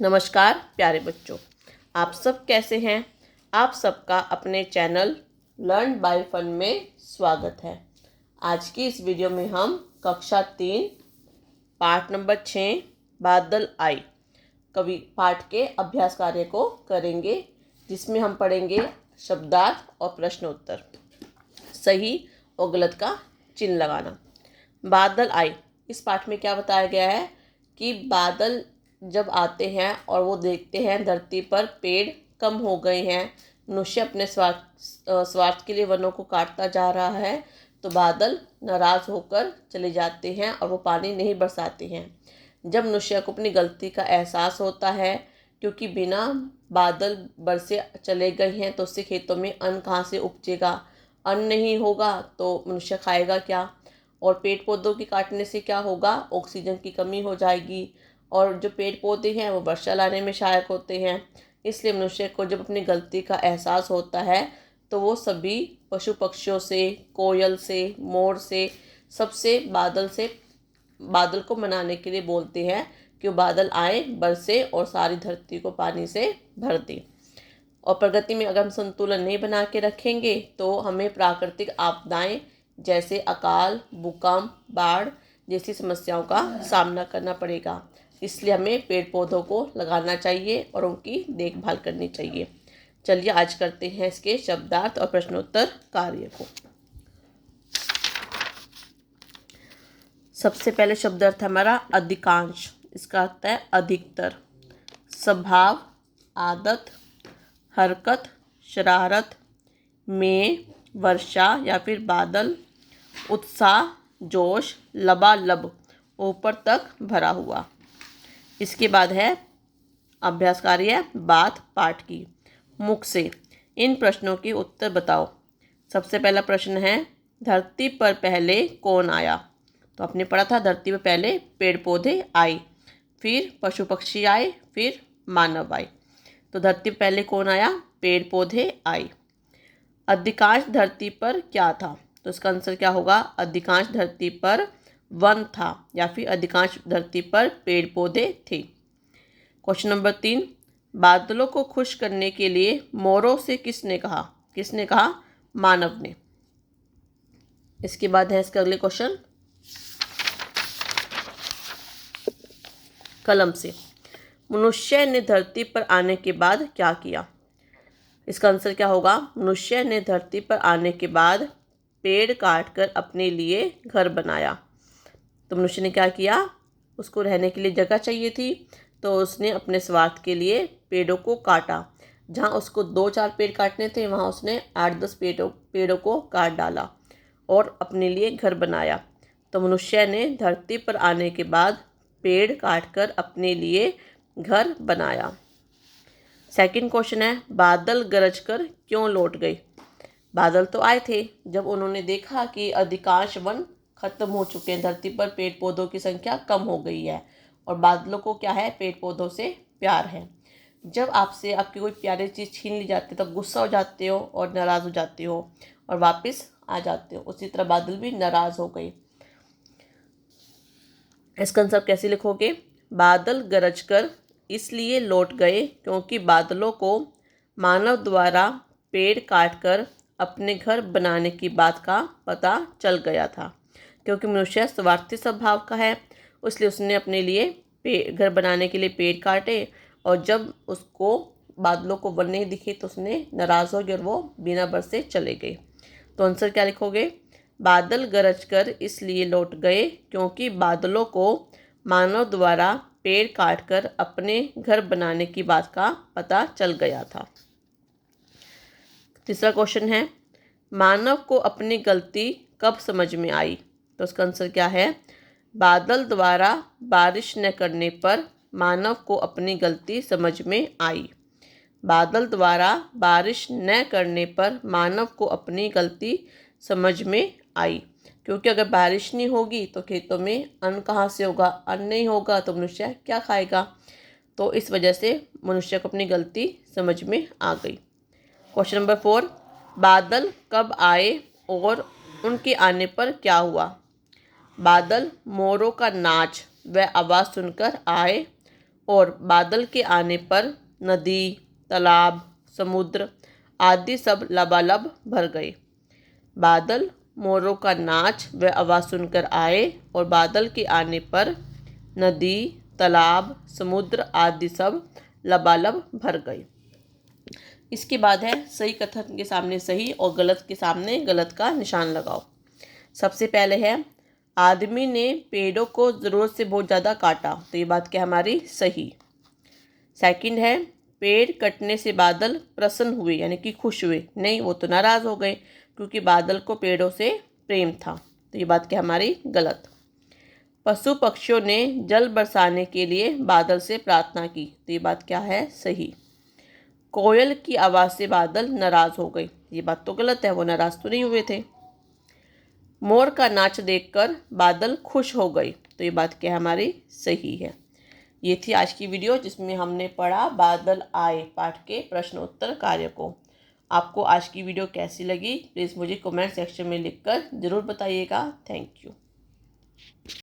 नमस्कार प्यारे बच्चों, आप सब कैसे हैं। आप सबका अपने चैनल लर्न बाय फन में स्वागत है। आज की इस वीडियो में हम कक्षा 3 पाठ नंबर 6 बादल आए कवि पाठ के अभ्यास कार्य को करेंगे, जिसमें हम पढ़ेंगे शब्दार्थ और प्रश्नोत्तर, सही और गलत का चिन्ह लगाना। बादल आए, इस पाठ में क्या बताया गया है कि बादल जब आते हैं और वो देखते हैं धरती पर पेड़ कम हो गए हैं, मनुष्य अपने स्वार्थ के लिए वनों को काटता जा रहा है, तो बादल नाराज होकर चले जाते हैं और वो पानी नहीं बरसाते हैं। जब मनुष्य को अपनी गलती का एहसास होता है, क्योंकि बिना बादल बरसे चले गए हैं तो उससे खेतों में अन्न कहाँ से उपजेगा, अन्न नहीं होगा तो मनुष्य खाएगा क्या, और पेड़ पौधों के काटने से क्या होगा, ऑक्सीजन की कमी हो जाएगी, और जो पेड़ पौधे हैं वो वर्षा लाने में सहायक होते हैं। इसलिए मनुष्य को जब अपनी गलती का एहसास होता है तो वो सभी पशु पक्षियों से, कोयल से, मोर से बादल को मनाने के लिए बोलते हैं कि वो बादल आए, बरसे और सारी धरती को पानी से भर दे। और प्रकृति में अगर हम संतुलन नहीं बना के रखेंगे तो हमें प्राकृतिक आपदाएं जैसे अकाल, भूकंप, बाढ़ जैसी समस्याओं का सामना करना पड़ेगा। इसलिए हमें पेड़ पौधों को लगाना चाहिए और उनकी देखभाल करनी चाहिए। चलिए आज करते हैं इसके शब्दार्थ और प्रश्नोत्तर कार्य को। सबसे पहले शब्दार्थ हमारा अधिकांश, इसका अर्थ है अधिकतर। स्वभाव, आदत, हरकत, शरारत, में, वर्षा या फिर बादल, उत्साह, जोश, लबालब, ऊपर तक भरा हुआ। इसके बाद है अभ्यास कार्य बात पाठ की। मुख से इन प्रश्नों के उत्तर बताओ। सबसे पहला प्रश्न है, धरती पर पहले कौन आया। तो आपने पढ़ा था धरती पर पहले पेड़ पौधे आए, फिर पशु पक्षी आए, फिर मानव आए। तो धरती पर पहले कौन आया, पेड़ पौधे आए। अधिकांश धरती पर क्या था, तो इसका आंसर क्या होगा, अधिकांश धरती पर वन था या फिर अधिकांश धरती पर पेड़ पौधे थे। क्वेश्चन नंबर 3, बादलों को खुश करने के लिए मोरों से किसने कहा, मानव ने। इसके बाद है इसका अगले क्वेश्चन, कलम से, मनुष्य ने धरती पर आने के बाद क्या किया। इसका आंसर क्या होगा, मनुष्य ने धरती पर आने के बाद पेड़ काटकर अपने लिए घर बनाया। तो मनुष्य ने क्या किया, उसको रहने के लिए जगह चाहिए थी, तो उसने अपने स्वार्थ के लिए पेड़ों को काटा। जहाँ उसको 2-4 पेड़ काटने थे वहाँ उसने 8-10 पेड़ों को काट डाला और अपने लिए घर बनाया। तो मनुष्य ने धरती पर आने के बाद पेड़ काटकर अपने लिए घर बनाया। सेकंड क्वेश्चन है, बादल गरज कर क्यों लौट गए। बादल तो आए थे जब उन्होंने देखा कि अधिकांश वन खत्म हो चुके हैं, धरती पर पेड़ पौधों की संख्या कम हो गई है, और बादलों को क्या है, पेड़ पौधों से प्यार है। जब आपसे आपकी कोई प्यारी चीज़ छीन ली जाती है तब गुस्सा हो जाते हो और नाराज़ हो जाते हो और वापस आ जाते हो, उसी तरह बादल भी नाराज़ हो गए। इसका आंसर कैसे लिखोगे, बादल गरज कर इसलिए लौट गए क्योंकि बादलों को मानव द्वारा पेड़ काटकर अपने घर बनाने की बात का पता चल गया था। क्योंकि मनुष्य स्वार्थी स्वभाव का है, इसलिए उसने अपने लिए घर बनाने के लिए पेड़ काटे, और जब उसको बादलों को वन नहीं दिखे तो उसने नाराज़ हो गया और वो बिना बरसे चले गए। तो आंसर क्या लिखोगे, बादल गरज कर इसलिए लौट गए क्योंकि बादलों को मानव द्वारा पेड़ काटकर अपने घर बनाने की बात का पता चल गया था। तीसरा क्वेश्चन है, मानव को अपनी गलती कब समझ में आई। तो उसका आंसर क्या है, बादल द्वारा बारिश न करने पर मानव को अपनी गलती समझ में आई। बादल द्वारा बारिश न करने पर मानव को अपनी गलती समझ में आई, क्योंकि अगर बारिश नहीं होगी तो खेतों में अन्न कहाँ से होगा, अन्न नहीं होगा तो मनुष्य क्या खाएगा। तो इस वजह से मनुष्य को अपनी गलती समझ में आ गई। क्वेश्चन नंबर 4, बादल कब आए और उनके आने पर क्या हुआ। बादल मोरों का नाच व आवाज़ सुनकर आए और बादल के आने पर नदी, तालाब, समुद्र आदि सब लबालब भर गए। बादल मोरों का नाच व आवाज़ सुनकर आए और बादल के आने पर नदी, तालाब, समुद्र आदि सब लबालब भर गए। इसके बाद है सही कथन के सामने सही और गलत के सामने गलत का निशान लगाओ। सबसे पहले है आदमी ने पेड़ों को ज़रूरत से बहुत ज़्यादा काटा, तो ये बात क्या हमारी सही। सेकंड है पेड़ कटने से बादल प्रसन्न हुए यानी कि खुश हुए, नहीं वो तो नाराज़ हो गए क्योंकि बादल को पेड़ों से प्रेम था, तो ये बात क्या हमारी गलत। पशु पक्षियों ने जल बरसाने के लिए बादल से प्रार्थना की, तो ये बात क्या है सही। कोयल की आवाज़ से बादल नाराज़ हो गए, ये बात तो गलत है, वो नाराज़ तो नहीं हुए थे। मोर का नाच देखकर बादल खुश हो गए, तो ये बात क्या हमारी सही है। ये थी आज की वीडियो जिसमें हमने पढ़ा बादल आए पाठ के प्रश्नोत्तर कार्य को। आपको आज की वीडियो कैसी लगी प्लीज़ मुझे कमेंट सेक्शन में लिखकर ज़रूर बताइएगा। Thank you.